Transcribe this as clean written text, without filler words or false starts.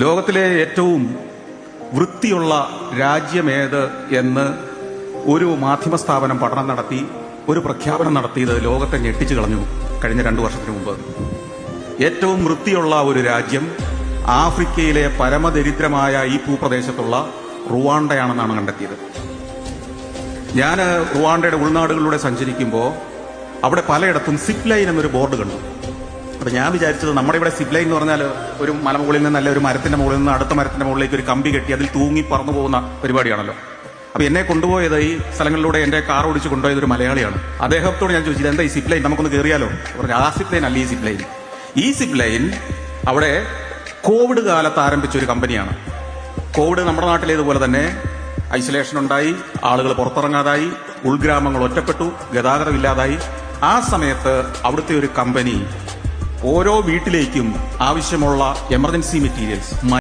ലോകത്തിലെ ഏറ്റവും വൃത്തിയുള്ള രാജ്യമേത് എന്ന് ഒരു മാധ്യമ സ്ഥാപനം പഠനം നടത്തി ഒരു പ്രഖ്യാപനം നടത്തിയത് ലോകത്തെ ഞെട്ടിച്ചു കളഞ്ഞു. കഴിഞ്ഞ 2 വർഷത്തിന് മുമ്പ് ഏറ്റവും വൃത്തിയുള്ള ഒരു രാജ്യം ആഫ്രിക്കയിലെ പരമദരിദ്രമായ ഈ ഭൂപ്രദേശത്തുള്ള റുവാണ്ടയാണെന്നാണ് കണ്ടെത്തിയത്. ഞാൻ റുവാണ്ടയുടെ ഉൾനാടുകളിലൂടെ സഞ്ചരിക്കുമ്പോൾ അവിടെ പലയിടത്തും സിപ്പ് ലൈൻ എന്നൊരു ബോർഡ് കണ്ടു. അപ്പൊ ഞാൻ വിചാരിച്ചത് നമ്മുടെ ഇവിടെ സിപ്പ് ലൈൻ എന്ന് പറഞ്ഞാൽ ഒരു മലമുകളിൽ നിന്നല്ല, ഒരു മരത്തിന്റെ മുകളിൽ നിന്ന് അടുത്ത മരത്തിന്റെ മുകളിലേക്ക് ഒരു കമ്പി കെട്ടി അതിൽ തൂങ്ങി പറന്നു പോകുന്ന പരിപാടിയാണല്ലോ. അപ്പൊ എന്നെ കൊണ്ടുപോയത് ഈ സ്ഥലങ്ങളിലൂടെ എന്റെ കാർ ഓടിച്ച് കൊണ്ടുപോയത് ഒരു മലയാളിയാണ്. അദ്ദേഹത്തോട് ഞാൻ ചോദിച്ചത്, എന്താ ഈ സിപ്പ് ലൈൻ, നമുക്കൊന്ന് കയറിയാലോ? പറഞ്ഞു, ആ സിപ്പ് ലൈൻ അല്ല ഈ സിപ്പ് ലൈൻ. ഈ സിപ്പ് ലൈൻ അവിടെ കോവിഡ് കാലത്ത് ആരംഭിച്ച ഒരു കമ്പനിയാണ്. കോവിഡ് നമ്മുടെ നാട്ടിലേതുപോലെ തന്നെ ഐസൊലേഷൻ ഉണ്ടായി, ആളുകൾ പുറത്തിറങ്ങാതായി, ഉൾഗ്രാമങ്ങൾ ഒറ്റപ്പെട്ടു, ഗതാഗതമില്ലാതായി. ആ സമയത്ത് അവിടുത്തെ ഒരു കമ്പനി ഓരോ വീട്ടിലേക്കും ആവശ്യമുള്ള എമർജൻസി മെറ്റീരിയൽസ്